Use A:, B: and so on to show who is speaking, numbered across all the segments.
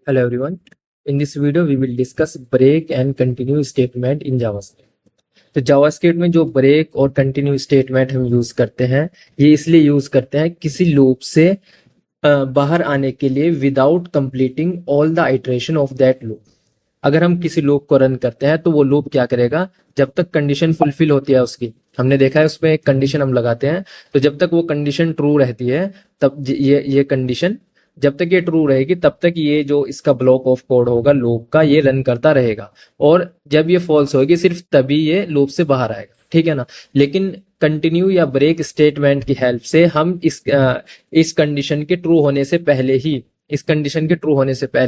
A: Hello everyone. In this video, we will discuss break and continue statement in JavaScript. तो JavaScript में जो break और continue statement हम use करते हैं, ये इसलिए यूज करते हैं किसी लूप से बाहर आने के लिए without completing all the iteration of that loop. अगर हम किसी लूप को रन करते हैं तो वो लूप क्या करेगा, जब तक कंडीशन फुलफिल होती है उसकी, हमने देखा है उसमें एक कंडीशन हम लगाते हैं, तो जब तक वो कंडीशन ट्रू रहती है तब ये कंडीशन जब तक ये ट्रू रहेगी तब तक ये जो इसका ब्लॉक ऑफ कोड होगा लूप का, ये रन करता रहेगा। और जब ये फॉल्स होगी सिर्फ तभी ये लूप से बाहर आएगा, ठीक है ना। लेकिन कंटिन्यू या ब्रेक स्टेटमेंट की हेल्प से हम इस कंडीशन के ट्रू होने से पहले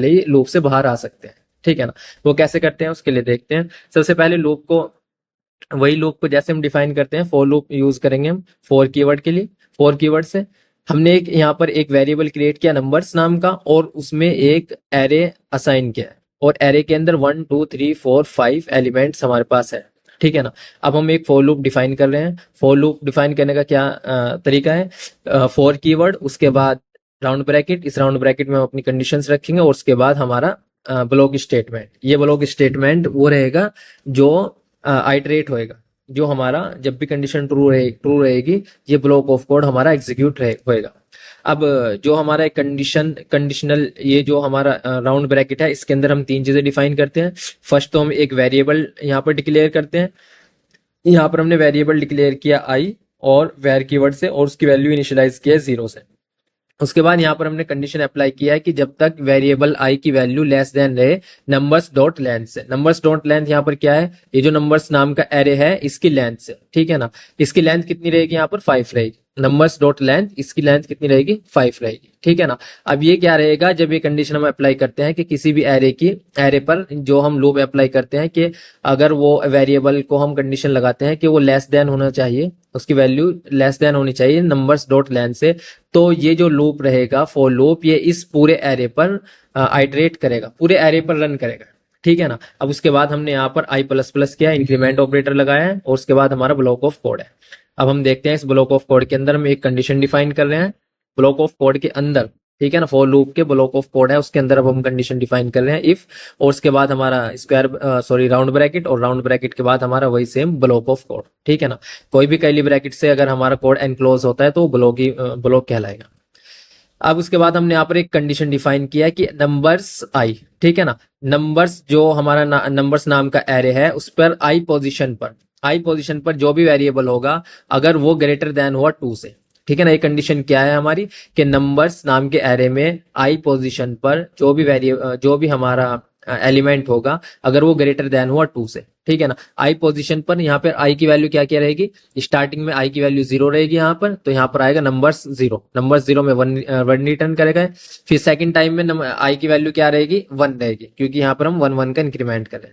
A: ही लूप से बाहर आ सकते हैं, ठीक है ना। वो कैसे करते हैं उसके लिए देखते हैं। सबसे पहले वही लूप को जैसे हम डिफाइन करते हैं, फॉर लूप यूज करेंगे हम फॉर कीवर्ड के लिए। फॉर कीवर्ड से हमने यहाँ पर एक वेरिएबल क्रिएट किया नंबर्स नाम का, और उसमें एक एरे असाइन किया है, और एरे के अंदर 1 2 3 4 5 एलिमेंट्स हमारे पास है, ठीक है ना। अब हम एक फॉर लूप डिफाइन कर रहे हैं। फॉर लूप डिफाइन करने का क्या तरीका है, फॉर कीवर्ड, उसके बाद राउंड ब्रैकेट, इस राउंड ब्रैकेट में हम अपनी कंडीशंस रखेंगे, और उसके बाद हमारा ब्लॉक स्टेटमेंट। ये ब्लॉक स्टेटमेंट वो रहेगा जो आइटरेट होएगा, जो हमारा जब भी कंडीशन ट्रू रहेगी ये ब्लॉक ऑफ कोड हमारा एग्जीक्यूट होएगा। अब जो हमारा कंडीशनल ये जो हमारा राउंड ब्रैकेट है, इसके अंदर हम तीन चीजें डिफाइन करते हैं। फर्स्ट तो हम एक वेरिएबल यहाँ पर डिक्लेयर करते हैं। यहाँ पर हमने वेरिएबल डिक्लेयर किया आई और वेर कीवर्ड से, और उसकी वैल्यू इनिशियलाइज किया 0 से। उसके बाद यहाँ पर हमने कंडीशन अप्लाई किया है कि जब तक वेरिएबल आई की वैल्यू लेस देन रहे नंबर्स डॉट लेंथ से। नंबर्स डॉट लेंथ यहाँ पर क्या है, ये जो नंबर्स नाम का एरे है इसकी लेंथ से, ठीक है ना। इसकी लेंथ कितनी रहेगी, यहाँ पर 5 रहेगी। नंबर्स डॉट लेंथ, इसकी लेंथ कितनी रहेगी, 5 रहेगी, ठीक है ना। अब ये क्या रहेगा, जब ये कंडीशन हम अप्लाई करते हैं कि किसी भी एरे पर जो हम लूप अप्लाई करते हैं कि अगर वो वेरिएबल को हम कंडीशन लगाते हैं कि वो लेस देन होना चाहिए, उसकी वैल्यू लेस देन होनी चाहिए नंबर्स डॉट लेंथ से, तो ये जो लूप रहेगा फॉर लूप, ये इस पूरे एरे पर आइटरेट करेगा, पूरे एरे पर रन करेगा, ठीक है ना। अब उसके बाद हमने यहाँ पर आई प्लस प्लस किया, इंक्रीमेंट ऑपरेटर लगाया है, और उसके बाद हमारा ब्लॉक ऑफ कोड है। अब हम देखते हैं इस ब्लॉक ऑफ कोड के अंदर हम एक कंडीशन डिफाइन कर रहे हैं। ब्लॉक ऑफ कोड के अंदर, ठीक है ना, फॉर लूप के ब्लॉक ऑफ कोड है, उसके अंदर अब हम कंडीशन डिफाइन कर रहे हैं इफ, और उसके बाद हमारा राउंड ब्रैकेट, और राउंड ब्रैकेट के बाद हमारा वही सेम ब्लॉक ऑफ कोड, ठीक है ना। कोई भी कर्ली ब्रैकेट से अगर हमारा कोड एनक्लोज होता है तो ब्लॉक कहलाएगा। अब उसके बाद हमने यहाँ पर एक कंडीशन डिफाइन किया कि नंबर्स आई, ठीक है ना। नंबर्स जो हमारा नंबर्स नाम का एरे है उस पर आई पोजीशन पर जो भी वेरिएबल होगा अगर वो ग्रेटर देन हुआ 2 से, ठीक है ना। ये कंडीशन क्या है हमारी, कि नंबर्स नाम के एरे में आई पोजीशन पर जो भी हमारा एलिमेंट होगा अगर वो ग्रेटर देन हुआ 2 से, ठीक है ना। आई पोजीशन पर यहाँ पर आई की वैल्यू क्या क्या रहेगी, स्टार्टिंग में आई की वैल्यू 0 रहेगी यहाँ पर, तो यहाँ पर आएगा नंबर्स 0 में 1 रिटर्न करेगा। फिर सेकंड टाइम में आई की वैल्यू क्या रहेगी, 1 रहेगी, क्योंकि यहाँ पर हम 1 का इंक्रीमेंट करें।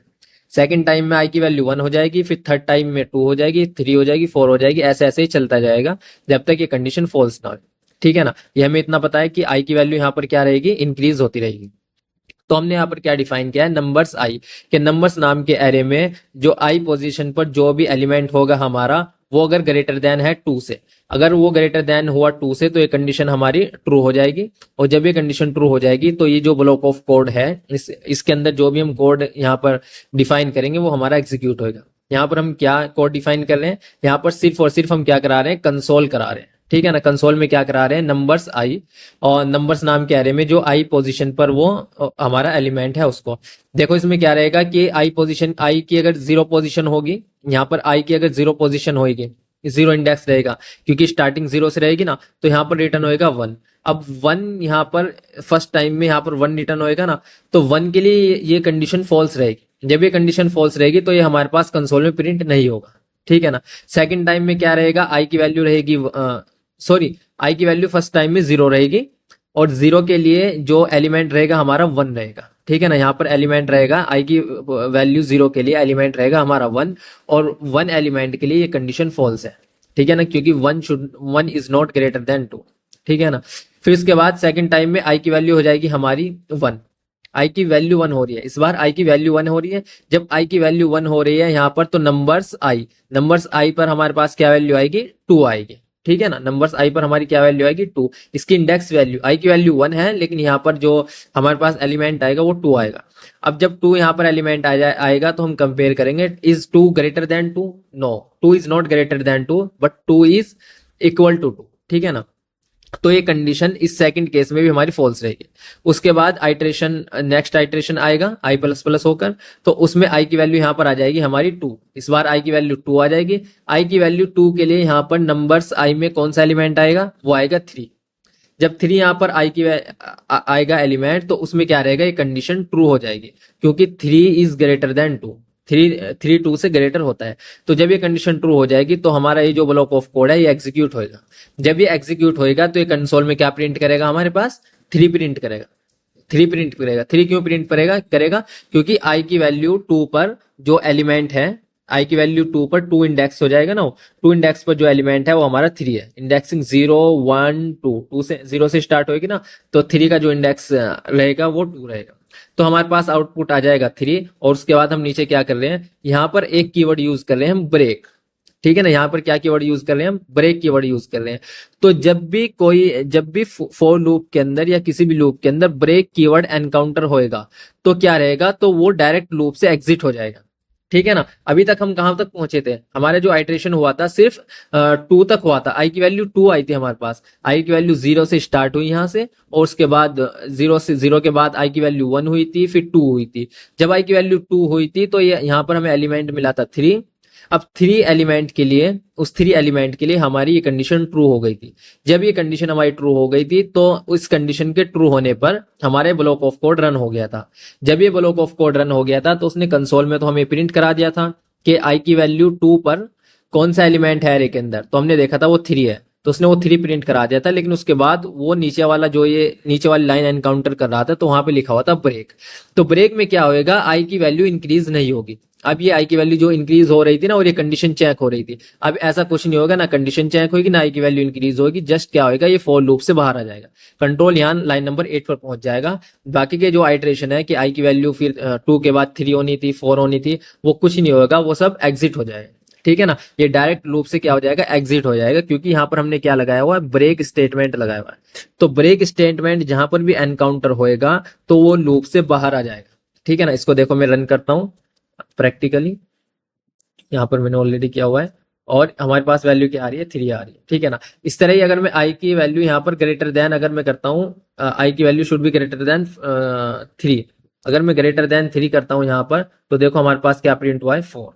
A: सेकंड टाइम में आई की वैल्यू 1 हो जाएगी, फिर थर्ड टाइम में 2 हो जाएगी, 3 हो जाएगी, 4 हो जाएगी, ऐसे ऐसे ही चलता जाएगा जब तक ये कंडीशन फॉल्स ना हो, ठीक है ना। ये हमें इतना पता है कि आई की वैल्यू यहाँ पर क्या रहेगी, इंक्रीज होती रहेगी। तो हमने यहाँ पर क्या डिफाइन किया है, नंबर्स आई के नंबर्स नाम के एरे में जो आई पोजीशन पर जो भी एलिमेंट होगा हमारा, वो अगर ग्रेटर देन है 2 से, अगर वो ग्रेटर देन हुआ 2 से तो ये कंडीशन हमारी ट्रू हो जाएगी। और जब ये कंडीशन ट्रू हो जाएगी तो ये जो ब्लॉक ऑफ कोड है इसके अंदर जो भी हम कोड यहाँ पर डिफाइन करेंगे वो हमारा एग्जीक्यूट होगा। यहाँ पर हम क्या कोड डिफाइन कर रहे हैं, यहाँ पर सिर्फ और सिर्फ हम क्या करा रहे हैं, कंसोल करा रहे हैं, ठीक है ना। कंसोल में क्या करा रहे हैं, नंबर्स आई, और नंबर्स नाम के एरे में जो आई पोजीशन पर वो हमारा एलिमेंट है उसको देखो। इसमें क्या रहेगा कि आई की अगर 0 पोजीशन होगी, यहाँ पर आई की अगर 0 पोजीशन होगी, 0 इंडेक्स रहेगा, क्योंकि स्टार्टिंग 0 से रहेगी ना, तो यहाँ पर रिटर्न होएगा 1। अब 1 यहाँ पर फर्स्ट टाइम में यहाँ पर 1 रिटर्न होएगा ना, तो 1 के लिए ये कंडीशन फॉल्स रहेगी। जब ये कंडीशन फॉल्स रहेगी तो ये हमारे पास कंसोल में प्रिंट नहीं होगा, ठीक है ना। सेकंड टाइम में क्या रहेगा, आई की वैल्यू रहेगी आई की वैल्यू फर्स्ट टाइम में 0 रहेगी, और 0 के लिए जो एलिमेंट रहेगा हमारा 1 रहेगा, ठीक है ना। यहाँ पर एलिमेंट रहेगा आई की वैल्यू 0 के लिए एलिमेंट रहेगा हमारा 1, और 1 एलिमेंट के लिए ये कंडीशन फॉल्स है, ठीक है ना, क्योंकि 1 इज नॉट ग्रेटर देन 2, ठीक है ना। फिर इसके बाद सेकंड टाइम में आई की वैल्यू हो जाएगी हमारी 1, आई की वैल्यू 1 हो रही है, इस बार आई की वैल्यू 1 हो रही है। जब आई की वैल्यू 1 हो रही है यहाँ पर, तो नंबर्स आई पर हमारे पास क्या वैल्यू आएगी, 2 आएगी, ठीक है ना। नंबर्स आई पर हमारी क्या वैल्यू आएगी 2। इसकी इंडेक्स वैल्यू आई की वैल्यू 1 है, लेकिन यहाँ पर जो हमारे पास एलिमेंट आएगा वो 2 आएगा। अब जब 2 यहाँ पर एलिमेंट आएगा तो हम कंपेयर करेंगे, is 2 greater than 2? No, 2 is not greater than 2, but 2 is equal to 2, ठीक है ना। तो ये कंडीशन इस सेकंड केस में भी हमारी फॉल्स रहेगी। उसके बाद आइट्रेशन, नेक्स्ट आइट्रेशन आएगा आई प्लस प्लस होकर, तो उसमें आई की वैल्यू यहाँ पर आ जाएगी हमारी 2। इस बार आई की वैल्यू 2 आ जाएगी। आई की वैल्यू 2 के लिए यहाँ पर नंबर्स आई में कौन सा एलिमेंट आएगा? वो आएगा 3। जब 3 यहाँ पर आई की आएगा एलिमेंट, तो उसमें क्या रहेगा? ये कंडीशन ट्रू हो जाएगी, क्योंकि 3 इज ग्रेटर देन 2। 3 2 से ग्रेटर होता है। तो जब ये कंडीशन ट्रू हो जाएगी तो हमारा ये जो ब्लॉक ऑफ कोड है ये एग्जीक्यूट होएगा। जब ये एग्जीक्यूट होएगा तो ये कंसोल में क्या प्रिंट करेगा? हमारे पास 3 प्रिंट करेगा। 3 प्रिंट करेगा। 3 क्यों प्रिंट करेगा? क्योंकि आई की वैल्यू 2 पर जो एलिमेंट है, आई की वैल्यू 2 पर 2 इंडेक्स हो जाएगा ना। 2 इंडेक्स पर जो एलिमेंट है वो हमारा 3 है। इंडेक्सिंग 0 1 2, 2 से 0 से स्टार्ट होगी ना, तो 3 का जो इंडेक्स रहेगा वो 2 रहेगा। तो हमारे पास आउटपुट आ जाएगा 3। और उसके बाद हम नीचे क्या कर रहे हैं? यहाँ पर एक कीवर्ड यूज कर रहे हैं हम, ब्रेक, ठीक है ना। यहाँ पर क्या कीवर्ड यूज कर रहे हैं हम? ब्रेक कीवर्ड यूज कर रहे हैं। तो जब भी फॉर लूप के अंदर या किसी भी लूप के अंदर ब्रेक कीवर्ड एनकाउंटर होएगा, तो क्या रहेगा? तो वो डायरेक्ट लूप से एग्जिट हो जाएगा, ठीक है ना। अभी तक हम कहां तक पहुंचे थे? हमारे जो आइट्रेशन हुआ था सिर्फ 2 तक हुआ था। आई की वैल्यू 2 आई थी हमारे पास। आई की वैल्यू 0 से स्टार्ट हुई यहाँ से, और उसके बाद 0 के बाद आई की वैल्यू 1 हुई थी, फिर 2 हुई थी। जब आई की वैल्यू 2 हुई थी तो ये यहाँ पर हमें एलिमेंट मिला था 3। अब 3 एलिमेंट के लिए, उस 3 एलिमेंट के लिए हमारी ये कंडीशन ट्रू हो गई थी। जब ये कंडीशन हमारी ट्रू हो गई थी तो उस कंडीशन के ट्रू होने पर हमारे ब्लॉक ऑफ कोड रन हो गया था। जब ये ब्लॉक ऑफ कोड रन हो गया था तो उसने कंसोल में तो हमें प्रिंट करा दिया था कि आई की वैल्यू 2 पर कौन सा एलिमेंट है अरे के अंदर। तो हमने देखा था वो 3 है, तो उसने वो 3 प्रिंट करा दिया था। लेकिन उसके बाद वो नीचे वाला जो ये नीचे वाली लाइन एनकाउंटर कर रहा था, तो वहां पे लिखा हुआ था ब्रेक। तो ब्रेक में क्या होएगा? आई की वैल्यू इंक्रीज नहीं होगी। अब ये आई की वैल्यू जो इंक्रीज हो रही थी ना, और ये कंडीशन चेक हो रही थी, अब ऐसा कुछ नहीं होगा, ना कंडीशन चेक होगी ना आई की वैल्यू इंक्रीज होगी। जस्ट क्या होगा? ये फॉर लूप से बाहर आ जाएगा। कंट्रोल यहाँ लाइन नंबर 8 पर पहुंच जाएगा। बाकी के जो आइट्रेशन है कि आई की वैल्यू फिर 2 के बाद 3 होनी थी, 4 होनी थी, वो कुछ नहीं होगा, वो सब एग्जिट हो जाएगा, ठीक है ना। ये डायरेक्ट लूप से क्या हो जाएगा? एग्जिट हो जाएगा, क्योंकि यहाँ पर हमने क्या लगाया हुआ है? ब्रेक स्टेटमेंट लगाया हुआ है। तो ब्रेक स्टेटमेंट जहां पर भी एनकाउंटर होएगा तो वो लूप से बाहर आ जाएगा, ठीक है ना। इसको देखो, मैं रन करता हूं प्रैक्टिकली। यहाँ पर मैंने ऑलरेडी किया हुआ है, और हमारे पास वैल्यू क्या आ रही है? 3 आ रही है, ठीक है ना। इस तरह ही अगर मैं आई की वैल्यू यहाँ पर ग्रेटर देन अगर मैं करता हूँ, आई की value should be greater than 3, अगर मैं ग्रेटर देन 3 करता हूँ यहाँ पर, तो देखो हमारे पास क्या प्रिंट हुआ है? 4,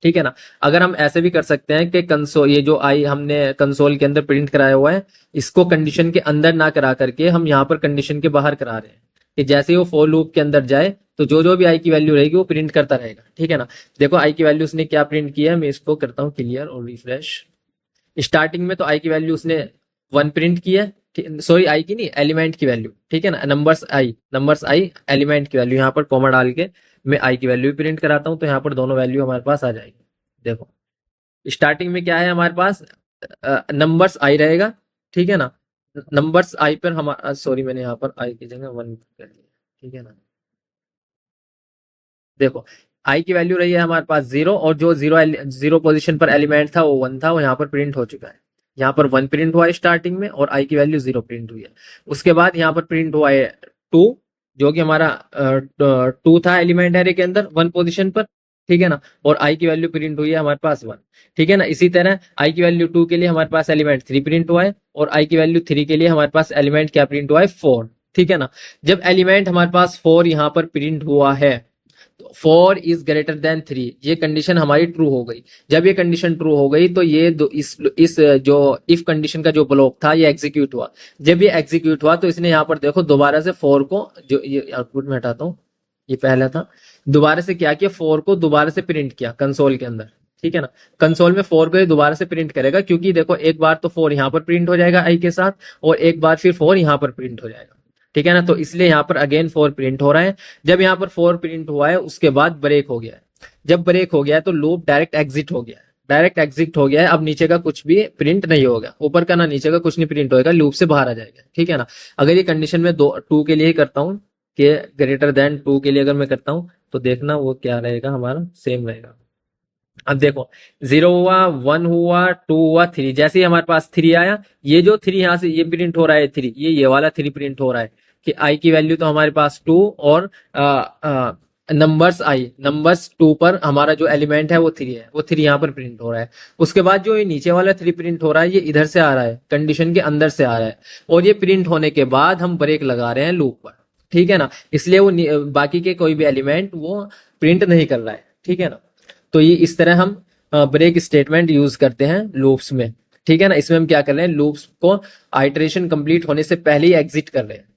A: ठीक है ना। अगर हम ऐसे भी कर सकते हैं कि कंसोल, ये जो आई हमने कंसोल के अंदर प्रिंट कराया हुआ है, इसको कंडीशन के अंदर ना करा करके हम यहाँ पर कंडीशन के बाहर करा रहे हैं, कि जैसे ही वो फॉर लूप के अंदर जाए तो जो जो भी आई की वैल्यू रहेगी वो प्रिंट करता रहेगा, ठीक है ना। देखो आई की वैल्यू उसने क्या प्रिंट किया है, मैं इसको करता हूँ क्लियर और रिफ्रेश। स्टार्टिंग में तो आई की वैल्यू उसने 1 प्रिंट की है, सॉरी आई की नहीं, एलिमेंट की वैल्यू, ठीक है ना। नंबर्स आई एलिमेंट की वैल्यू, यहाँ पर कॉमा डाल के मैं आई की वैल्यू भी प्रिंट कराता हूँ, तो यहाँ पर दोनों वैल्यू हमारे पास आ जाएगी। देखो स्टार्टिंग में क्या है हमारे पास? नंबर्स आई रहेगा, ठीक है ना। नंबर्स आई पर हमारा, सॉरी मैंने यहाँ पर आई की जगह 1 कर दिया, ठीक है ना। देखो आई की वैल्यू रही है हमारे पास 0, और जो जीरो पोजीशन पर एलिमेंट था वो 1 था, वो यहाँ पर प्रिंट हो चुका है। यहाँ पर 1 प्रिंट हुआ है स्टार्टिंग में, और आई की वैल्यू 0 प्रिंट हुई है। उसके बाद यहाँ पर प्रिंट हुआ है 2, जो कि हमारा 2 था एलिमेंट एरे के अंदर 1 पोजिशन पर, ठीक है ना। और आई की वैल्यू प्रिंट हुई है हमारे पास 1, ठीक है ना। इसी तरह आई की वैल्यू 2 के लिए हमारे पास एलिमेंट 3 प्रिंट हुआ है, और आई की वैल्यू 3 के लिए हमारे पास एलिमेंट क्या प्रिंट हुआ है? 4, ठीक है ना। जब एलिमेंट हमारे पास 4 यहाँ पर प्रिंट हुआ है, 4 इज ग्रेटर देन 3, ये कंडीशन हमारी ट्रू हो गई। जब ये कंडीशन ट्रू हो गई तो ये इस जो इफ कंडीशन का जो ब्लॉक था ये एग्जीक्यूट हुआ। जब ये एग्जीक्यूट हुआ तो इसने यहाँ पर देखो दोबारा से 4 को, जो ये आउटपुट में हटाता हूँ, ये पहला था, दोबारा से क्या किया? 4 को दोबारा से प्रिंट किया कंसोल के अंदर, ठीक है ना। कंसोल में 4 को ये दोबारा से प्रिंट करेगा, क्योंकि देखो एक बार तो 4 यहाँ पर प्रिंट हो जाएगा आई के साथ, और एक बार फिर 4 यहाँ पर प्रिंट हो जाएगा, ठीक है ना। तो इसलिए यहाँ पर अगेन 4 प्रिंट हो रहा है। जब यहाँ पर 4 प्रिंट हुआ है उसके बाद ब्रेक हो गया है। जब ब्रेक हो गया है तो लूप डायरेक्ट एग्जिट हो गया है, डायरेक्ट एग्जिट हो गया है। अब नीचे का कुछ भी प्रिंट नहीं होगा, ऊपर का ना नीचे का कुछ नहीं प्रिंट होगा, लूप से बाहर आ जाएगा, ठीक है ना। अगर ये कंडीशन में 2 के लिए ही करता हूँ कि ग्रेटर देन 2 के लिए अगर मैं करता हूँ, तो देखना वो क्या रहेगा, हमारा सेम रहेगा। अब देखो 0 हुआ, 1 हुआ, 2 हुआ, 3, जैसे ही हमारे पास 3 आया, ये जो 3 यहाँ से ये प्रिंट हो रहा है 3, ये वाला 3 प्रिंट हो रहा है कि आई की वैल्यू तो हमारे पास 2 और नंबर्स 2 पर हमारा जो एलिमेंट है वो 3 है, वो 3 यहाँ पर प्रिंट हो रहा है। उसके बाद जो ये नीचे वाला 3 प्रिंट हो रहा है ये इधर से आ रहा है, कंडीशन के अंदर से आ रहा है, और ये प्रिंट होने के बाद हम ब्रेक लगा रहे हैं लूप पर, ठीक है ना, इसलिए वो बाकी के कोई भी एलिमेंट वो प्रिंट नहीं कर रहा है, ठीक है ना। तो ये इस तरह हम ब्रेक स्टेटमेंट यूज करते हैं लूप्स में, ठीक है ना। इसमें हम क्या कर रहे हैं, लूप्स को आइटरेशन कंप्लीट होने से पहले ही एग्जिट कर रहे हैं,